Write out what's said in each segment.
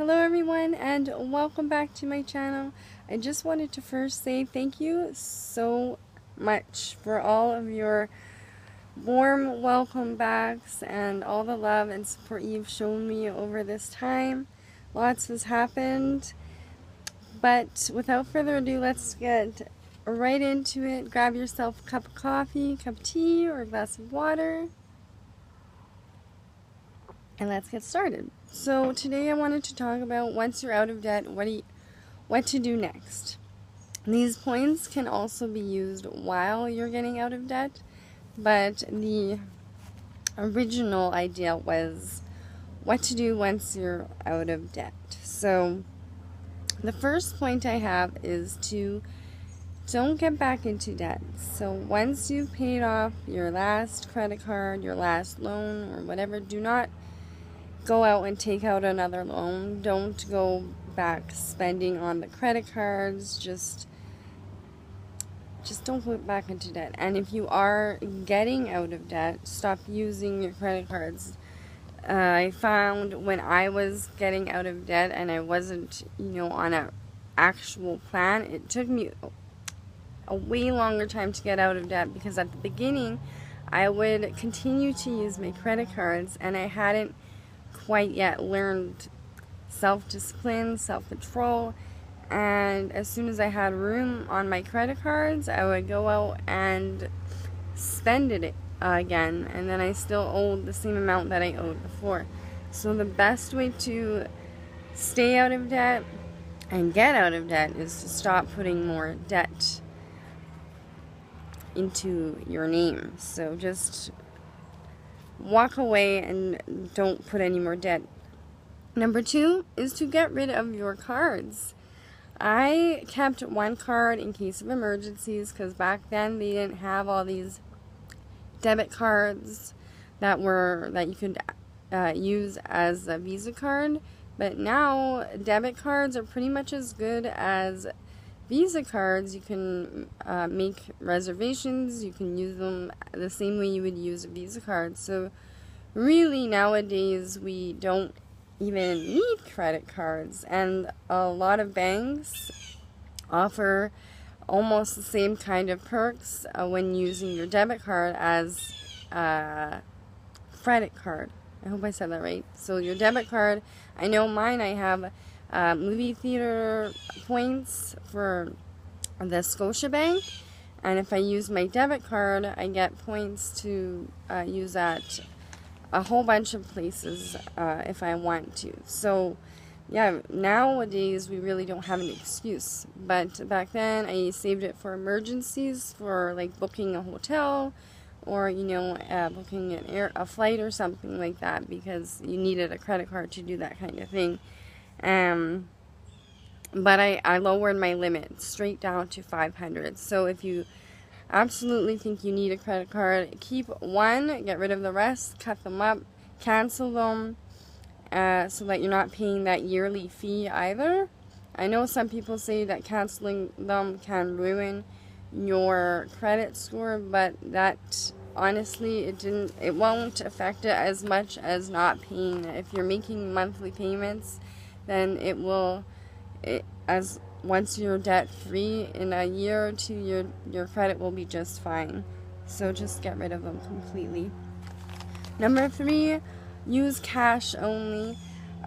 Hello everyone and welcome back to my channel. I just wanted to first say thank you so much for all of your warm welcome backs and all the love and support you've shown me over this time. Lots has happened, but without further ado, let's get right into it. Grab yourself a cup of coffee, cup of tea, or a glass of water. And let's get started. So today I wanted to talk about once you're out of debt, what to do next. These points can also be used while you're getting out of debt, but the original idea was what to do once you're out of debt. So the first point I have is to don't get back into debt. So once you've paid off your last credit card, your last loan, or whatever, do not go out and take out another loan. Don't go back spending on the credit cards. Just don't go back into debt. And if you are getting out of debt, stop using your credit cards. I found when I was getting out of debt and I wasn't, on an actual plan, it took me a way longer time to get out of debt, because at the beginning I would continue to use my credit cards and I hadn't quite yet learned self-discipline, self-control, and as soon as I had room on my credit cards, I would go out and spend it again, and then I still owed the same amount that I owed before. So the best way to stay out of debt and get out of debt is to stop putting more debt into your name. So just walk away and don't put any more debt. Number 2 is to get rid of your cards. I kept one card in case of emergencies, because back then they didn't have all these debit cards that you could use as a Visa card. But now debit cards are pretty much as good as Visa cards. You can make reservations, you can use them the same way you would use a Visa card. So really nowadays we don't even need credit cards, and a lot of banks offer almost the same kind of perks when using your debit card as a credit card. I hope I said that right. So your debit card, I know mine, I have movie theater points for the Scotiabank, and if I use my debit card, I get points to use at a whole bunch of places if I want to. So yeah, nowadays we really don't have an excuse, but back then I saved it for emergencies, for like booking a hotel or booking a flight or something like that, because you needed a credit card to do that kind of thing. But I lowered my limit straight down to 500. So if you absolutely think you need a credit card, keep one, get rid of the rest, cut them up, cancel them, so that you're not paying that yearly fee either. I know some people say that canceling them can ruin your credit score, but that honestly it won't affect it as much as not paying it. If you're making monthly payments, then once you're debt free in a year or two, your credit will be just fine. So just get rid of them completely. Number 3, use cash only,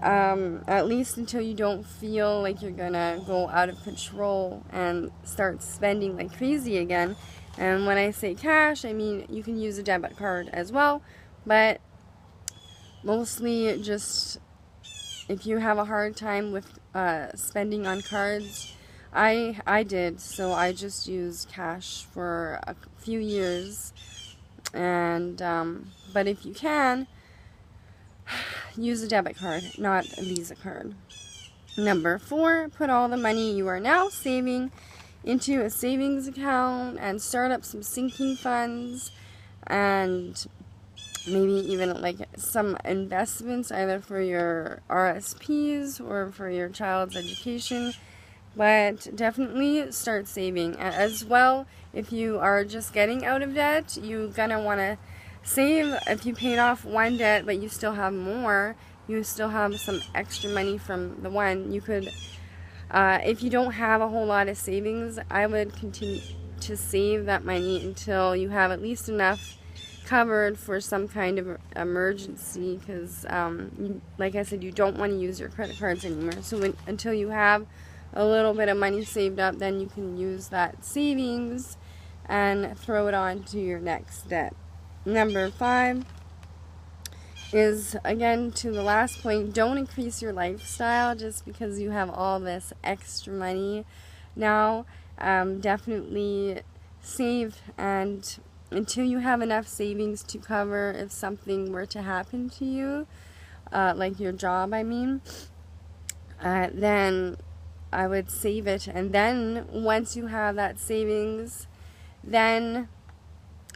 at least until you don't feel like you're gonna go out of control and start spending like crazy again. And when I say cash, I mean you can use a debit card as well, but mostly just if you have a hard time with spending on cards. I did, so I just used cash for a few years, and but if you can, use a debit card, not a Visa card. Number 4, put all the money you are now saving into a savings account and start up some sinking funds, and maybe even like some investments, either for your RSPs or for your child's education. But definitely start saving as well. If you are just getting out of debt, you're gonna want to save. If you paid off one debt but you still have more, you still have some extra money from the one. You could, if you don't have a whole lot of savings, I would continue to save that money until you have at least enough covered for some kind of emergency, because like I said, you don't want to use your credit cards anymore. So until you have a little bit of money saved up, then you can use that savings and throw it on to your next debt. Number 5 is, again, to the last point, don't increase your lifestyle just because you have all this extra money now. Definitely save, and until you have enough savings to cover if something were to happen to you, like your job, I mean, then I would save it. And then once you have that savings, then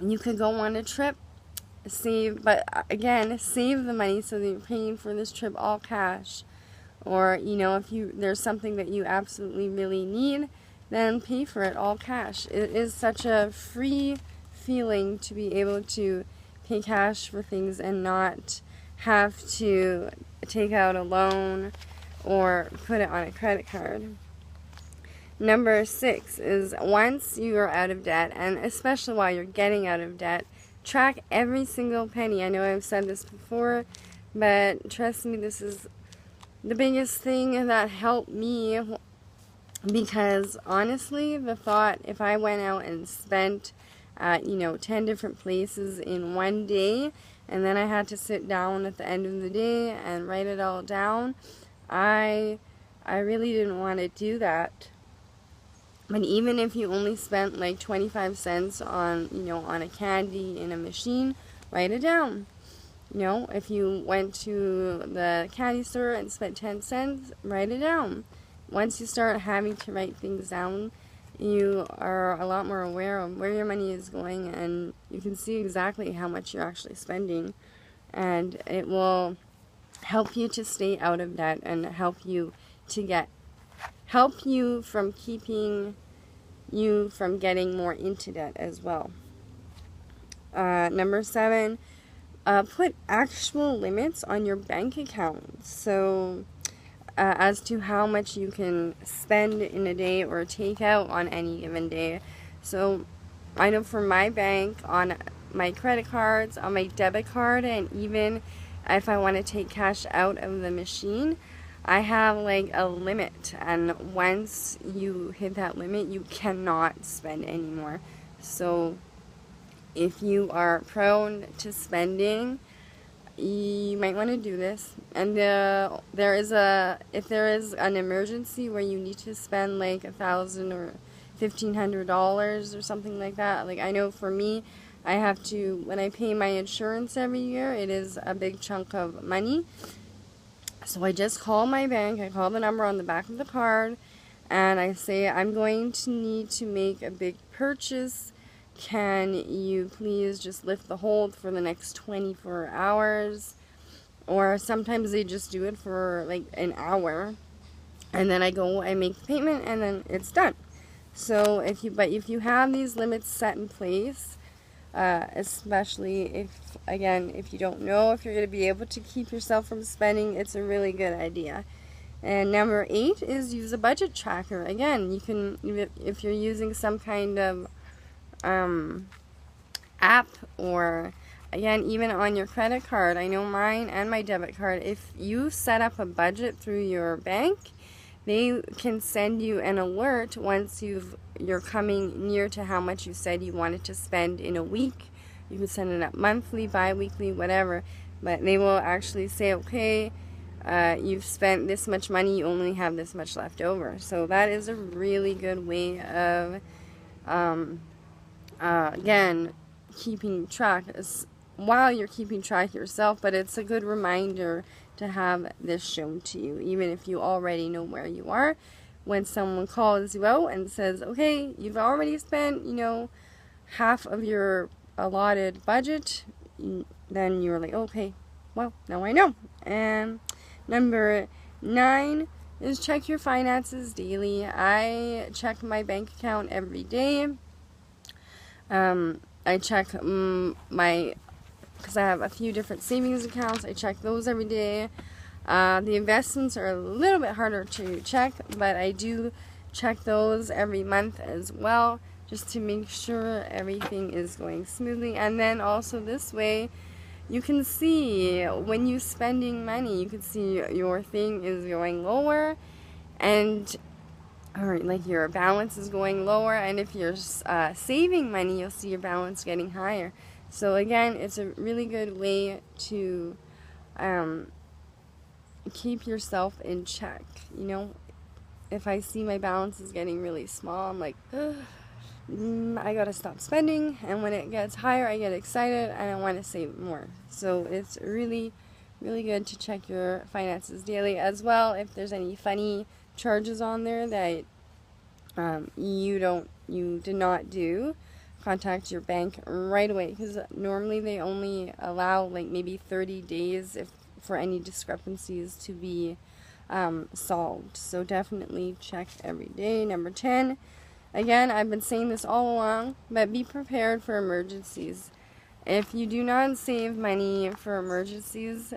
you could go on a trip. Save, but again, save the money so that you're paying for this trip all cash. Or, you know, if there's something that you absolutely really need, then pay for it all cash. It is such a free feeling to be able to pay cash for things and not have to take out a loan or put it on a credit card. Number 6 is, once you are out of debt, and especially while you're getting out of debt, track every single penny. I know I've said this before, but trust me, this is the biggest thing that helped me, because honestly, the thought, if I went out and spent 10 different places in one day, and then I had to sit down at the end of the day and write it all down, I really didn't want to do that. But even if you only spent like 25 cents on, on a candy in a machine, write it down. If you went to the candy store and spent 10 cents, write it down. Once you start having to write things down, you are a lot more aware of where your money is going, and you can see exactly how much you're actually spending. And it will help you to stay out of debt and help you from keeping you from getting more into debt as well. Number 7, put actual limits on your bank account. So as to how much you can spend in a day or take out on any given day. So I know for my bank, on my credit cards, on my debit card, and even if I want to take cash out of the machine, I have like a limit, and once you hit that limit, you cannot spend anymore. So if you are prone to spending, you might want to do this. And if there is an emergency where you need to spend like $1,000 or $1,500 or something like that, like I know for me, I have to, when I pay my insurance every year, it is a big chunk of money. So I just call my bank, I call the number on the back of the card, and I say, I'm going to need to make a big purchase. Can you please just lift the hold for the next 24 hours? Or sometimes they just do it for like an hour, and then I go and make the payment, and then it's done. So if you have these limits set in place, especially if you don't know if you're going to be able to keep yourself from spending, it's a really good idea. And number 8 is use a budget tracker. Again, you can, if you're using some kind of app, or again, even on your credit card, I know mine and my debit card, if you set up a budget through your bank, they can send you an alert once you're coming near to how much you said you wanted to spend in a week. You can send it up monthly, bi-weekly, whatever, but they will actually say, okay, you've spent this much money, you only have this much left over. So that is a really good way of again, keeping track while you're keeping track yourself, but it's a good reminder to have this shown to you, even if you already know where you are. When someone calls you out and says, okay, you've already spent, half of your allotted budget, then you're like, okay, well, now I know. And number 9 is check your finances daily. I check my bank account every day. I check because I have a few different savings accounts. I check those every day. The investments are a little bit harder to check, but I do check those every month as well, just to make sure everything is going smoothly. And then also this way, you can see when you're spending money, you can see your thing is going lower, and or like your balance is going lower, and if you're saving money, you'll see your balance getting higher. So again, it's a really good way to keep yourself in check. You know, if I see my balance is getting really small, I'm like, I gotta stop spending, and when it gets higher, I get excited and I want to save more. So it's really, really good to check your finances daily as well. If there's any funny charges on there that you did not do, contact your bank right away, because normally they only allow like maybe 30 days for any discrepancies to be solved. So definitely check every day. Number 10, again, I've been saying this all along, but be prepared for emergencies. If you do not save money for emergencies,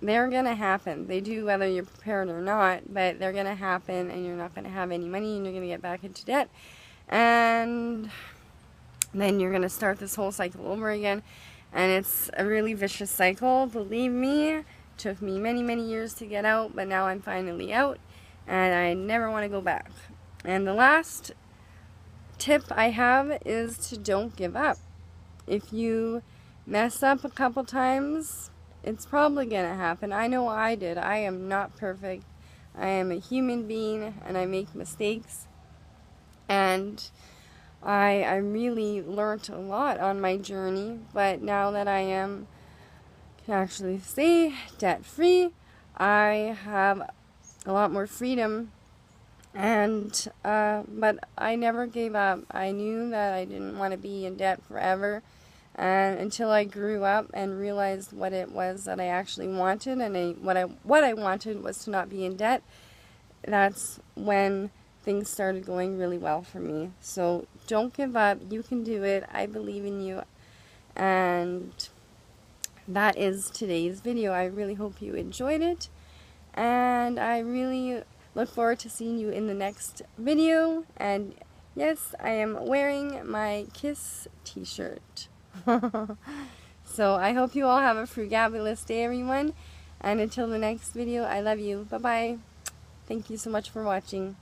they're going to happen. They do, whether you're prepared or not, but they're going to happen, and you're not going to have any money, and you're going to get back into debt. And then you're going to start this whole cycle over again. And it's a really vicious cycle. Believe me, it took me many, many years to get out, but now I'm finally out, and I never want to go back. And the last tip I have is to don't give up. If you mess up a couple times, it's probably going to happen. I know I did. I am not perfect. I am a human being, and I make mistakes. And I really learned a lot on my journey, but now that I can actually stay debt-free, I have a lot more freedom. And but I never gave up. I knew that I didn't want to be in debt forever, and until I grew up and realized what it was that I actually wanted, and what I wanted was to not be in debt. That's when things started going really well for me. So don't give up. You can do it. I believe in you. And that is today's video. I really hope you enjoyed it, and I really look forward to seeing you in the next video. And yes, I am wearing my KISS t-shirt. So I hope you all have a frugabulous day, everyone. And until the next video, I love you. Bye-bye. Thank you so much for watching.